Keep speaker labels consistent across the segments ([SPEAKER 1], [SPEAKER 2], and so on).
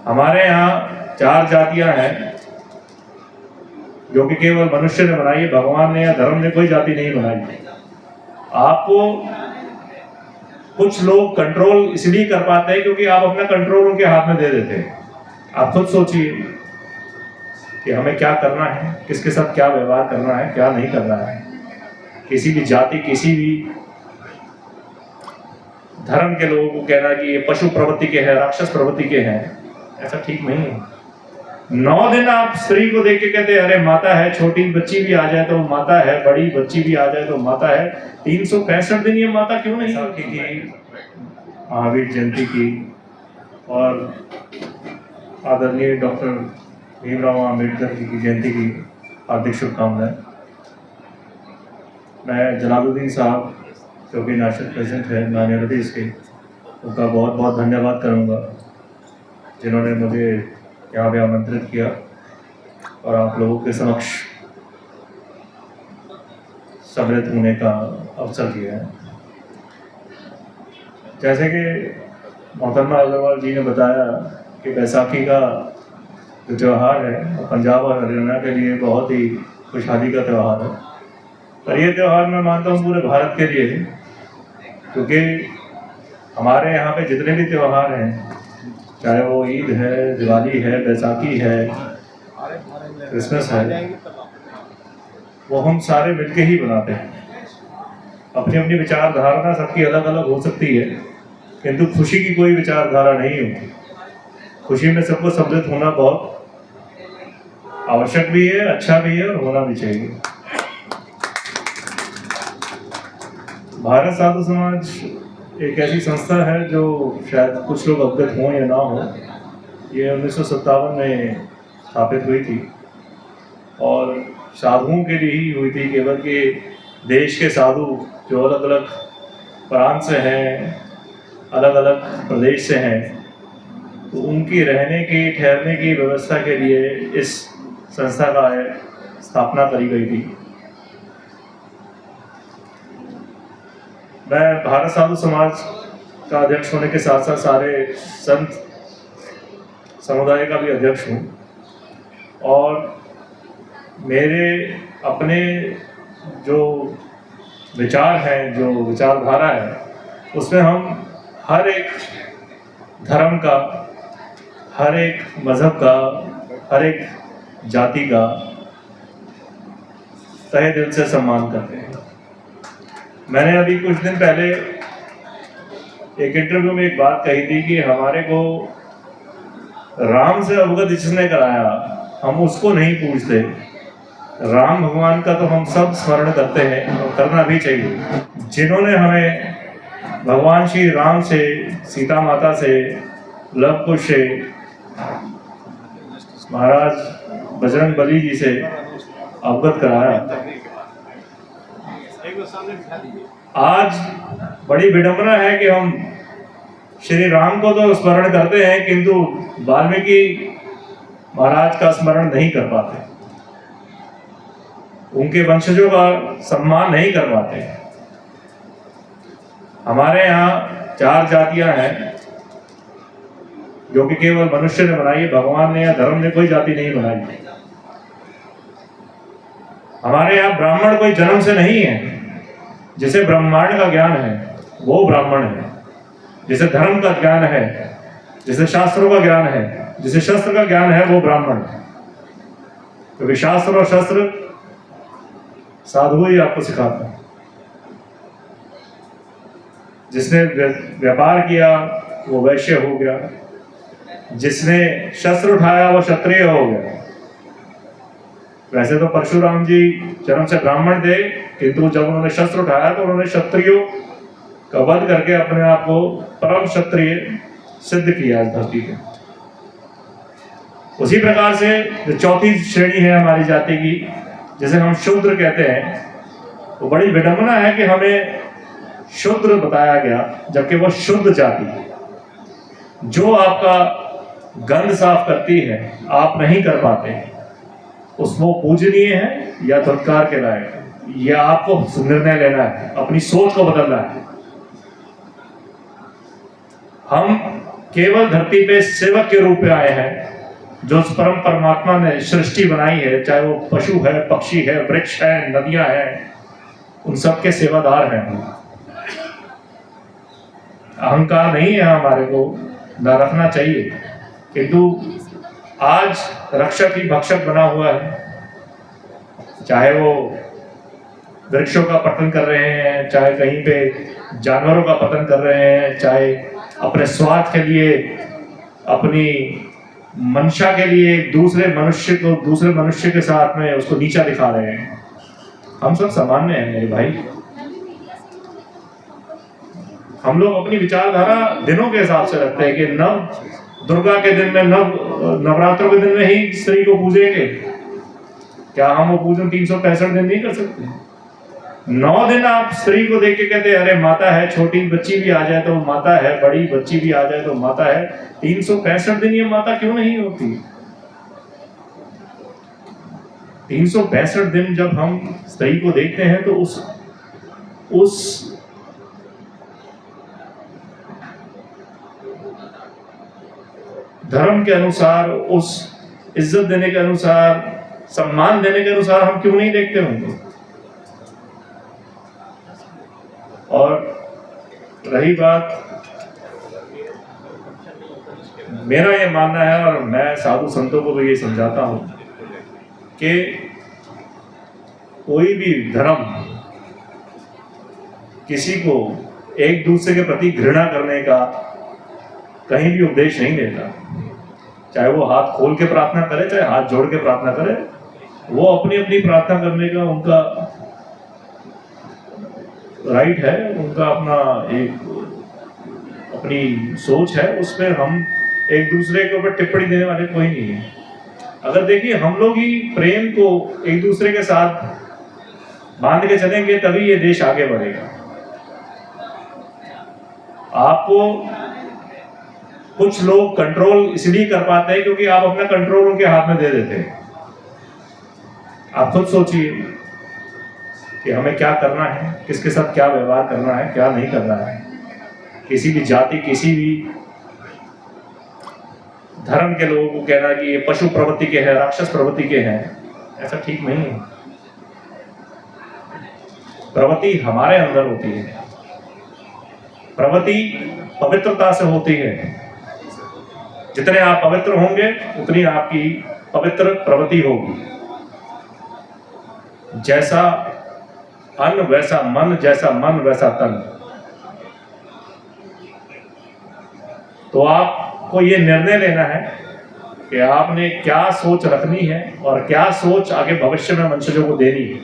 [SPEAKER 1] हमारे यहाँ 4 जातियां हैं जो कि केवल मनुष्य ने बनाई है, भगवान ने या धर्म ने कोई जाति नहीं बनाई। आपको कुछ लोग कंट्रोल इसलिए कर पाते हैं क्योंकि आप अपना कंट्रोल उनके हाथ में दे देते हैं। आप खुद सोचिए कि हमें क्या करना है, किसके साथ क्या व्यवहार करना है, क्या नहीं करना है। किसी भी जाति, किसी भी धर्म के लोगों को कहना कि ये पशु प्रवृत्ति के हैं, राक्षस प्रवृत्ति के हैं, ऐसा ठीक नहीं है। 9 दिन आप स्त्री को देख के कहते हैं अरे माता है, छोटी बच्ची भी आ जाए तो माता है, बड़ी बच्ची भी आ जाए तो माता है। 365 दिन ये माता क्यों नहीं? बैसाखी की, महावीर जयंती की और आदरणीय डॉक्टर भीमराव अम्बेडकर की जयंती की हार्दिक शुभकामनाएं। मैं जलालुद्दीन साहब जो कि नेशनल प्रेसिडेंट है माइनॉरिटीज़ के, उनका बहुत बहुत धन्यवाद करूँगा जिन्होंने मुझे यहाँ पे आमंत्रित किया और आप लोगों के समक्ष सम्मिलित होने का अवसर दिया है। जैसे कि मोहतरमा अग्रवाल जी ने बताया कि बैसाखी का जो त्यौहार है वो पंजाब और हरियाणा के लिए बहुत ही खुशहाली का त्यौहार है, पर ये त्यौहार मैं मानता हूँ पूरे भारत के लिए है, क्योंकि हमारे यहाँ पे जितने भी त्यौहार हैं, चाहे वो ईद है, दिवाली है, बैसाखी है, क्रिसमस है, वो हम सारे मिलके ही बनाते हैं। अपनी अपनी विचारधारा सबकी अलग अलग हो सकती है, किंतु खुशी की कोई विचारधारा नहीं होती। खुशी में सबको सम्मिलित होना बहुत आवश्यक भी है, अच्छा भी है और होना भी चाहिए। भारत साधु समाज एक ऐसी संस्था है जो शायद कुछ लोग अवगत हों या ना हो। ये 1957 में स्थापित हुई थी और साधुओं के लिए ही हुई थी, केवल कि देश के साधु जो अलग अलग प्रांत से हैं, अलग अलग प्रदेश से हैं, तो उनकी रहने की, ठहरने की व्यवस्था के लिए इस संस्था का स्थापना करी गई थी। मैं भारत साधु समाज का अध्यक्ष होने के साथ साथ सारे संत समुदाय का भी अध्यक्ष हूँ और मेरे अपने जो विचार हैं, जो विचारधारा है, उसमें हम हर एक धर्म का, हर एक मज़हब का, हर एक जाति का तहे दिल से सम्मान करते हैं। मैंने अभी कुछ दिन पहले एक इंटरव्यू में एक बात कही थी कि हमारे को राम से अवगत जिसने कराया, हम उसको नहीं पूछते। राम भगवान का तो हम सब स्मरण करते हैं और करना भी चाहिए। जिन्होंने हमें भगवान श्री राम से, सीता माता से, लव कुश से, महाराज बजरंग बली जी से अवगत कराया, आज बड़ी विडंबना है कि हम श्री राम को तो स्मरण करते हैं किंतु वाल्मीकि महाराज का स्मरण नहीं कर पाते, उनके वंशजों का सम्मान नहीं कर पाते। हमारे यहाँ 4 जातियां हैं जो कि केवल मनुष्य ने बनाई है, भगवान ने या धर्म ने कोई जाति नहीं बनाई। हमारे यहाँ ब्राह्मण कोई जन्म से नहीं है। जिसे ब्रह्मांड का ज्ञान है वो ब्राह्मण है, जिसे धर्म का ज्ञान है, जिसे शास्त्रों का ज्ञान है, जिसे शस्त्र का ज्ञान है, वो ब्राह्मण है। क्योंकि शास्त्र और शस्त्र साधु ही आपको सिखाता है। जिसने व्यापार किया वो वैश्य हो गया, जिसने शस्त्र उठाया वो क्षत्रिय हो गया। वैसे तो परशुराम जी जन्म से ब्राह्मण थे, किंतु जब उन्होंने शस्त्र उठाया तो उन्होंने क्षत्रियों का वध करके अपने आप को परम क्षत्रिय सिद्ध किया इस धरती पे। उसी प्रकार से जो चौथी श्रेणी है हमारी जाति की, जिसे हम शूद्र कहते हैं, वो बड़ी विडंबना है कि हमें शूद्र बताया गया, जबकि वो शुद्ध जाति जो आपका गंध साफ करती है, आप नहीं कर पाते, उसमें पूजनीय है या धुतकार के लायक है, या आपको निर्णय लेना है, अपनी सोच को बदलना है। हम केवल धरती पे सेवक के रूप में आए हैं। जो उस परम परमात्मा ने सृष्टि बनाई है, चाहे वो पशु है, पक्षी है, वृक्ष है, नदियां हैं, उन सब के सेवादार हैं। अहंकार नहीं है हमारे को, न रखना चाहिए, किंतु आज रक्षक ही भक्षक बना हुआ है। चाहे वो वृक्षों का पतन कर रहे हैं, चाहे कहीं पे जानवरों का पतन कर रहे हैं, चाहे अपने स्वार्थ के लिए, अपनी मंशा के लिए दूसरे मनुष्य के साथ में उसको नीचा दिखा रहे हैं। हम सब सामान्य हैं मेरे भाई। हम लोग अपनी विचारधारा दिनों के हिसाब से रखते हैं कि नव दुर्गा के दिन में, नवरात्रों के दिन में ही स्त्री को पूजेंगे। क्या हम वो पूजन 365 दिन नहीं कर सकते? 9 दिन आप स्त्री को देख के कहते हैं अरे माता है, छोटी बच्ची भी आ जाए तो माता है, बड़ी बच्ची भी आ जाए तो माता है। 365 दिन ये माता क्यों नहीं होती? 365 दिन जब हम स्त्री को देखते हैं तो उस धर्म के अनुसार, उस इज्जत देने के अनुसार, सम्मान देने के अनुसार हम क्यों नहीं देखते होंगे? और रही बात, मेरा ये मानना है और मैं साधु संतों को भी ये समझाता हूं कि कोई भी धर्म किसी को एक दूसरे के प्रति घृणा करने का कहीं भी उपदेश नहीं देता। चाहे वो हाथ खोल के प्रार्थना करे, चाहे हाथ जोड़ के प्रार्थना करे, वो अपनी अपनी प्रार्थना करने का उनका राइट है, उनका अपना एक अपनी सोच है। उस पर हम एक दूसरे के ऊपर टिप्पणी देने वाले कोई नहीं है। अगर देखिए हम लोग ही प्रेम को एक दूसरे के साथ बांध के चलेंगे तभी ये देश आगे बढ़ेगा। आपको कुछ लोग कंट्रोल इसलिए कर पाते हैं क्योंकि आप अपना कंट्रोल उनके हाथ में दे देते हैं। आप खुद सोचिए कि हमें क्या करना है, किसके साथ क्या व्यवहार करना है, क्या नहीं करना है। किसी भी जाति, किसी भी धर्म के लोगों को कहना कि ये पशु प्रवृत्ति के हैं, राक्षस प्रवृत्ति के हैं, ऐसा ठीक नहीं है। प्रवृत्ति हमारे अंदर होती है, प्रवृत्ति पवित्रता से होती है। जितने आप पवित्र होंगे उतनी आपकी पवित्र प्रवृत्ति होगी। जैसा अन्न वैसा मन, जैसा मन वैसा तन। तो आपको ये निर्णय लेना है कि आपने क्या सोच रखनी है और क्या सोच आगे भविष्य में मनुष्यों को देनी है।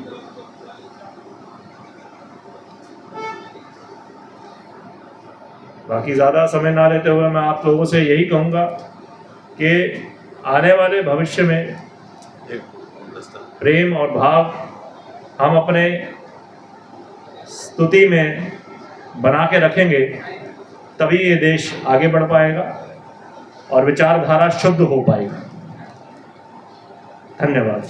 [SPEAKER 1] बाकी ज़्यादा समय ना लेते हुए मैं आप लोगों से यही कहूँगा कि आने वाले भविष्य में प्रेम और भाव हम अपने स्तुति में बना के रखेंगे, तभी ये देश आगे बढ़ पाएगा और विचारधारा शुद्ध हो पाएगी। धन्यवाद।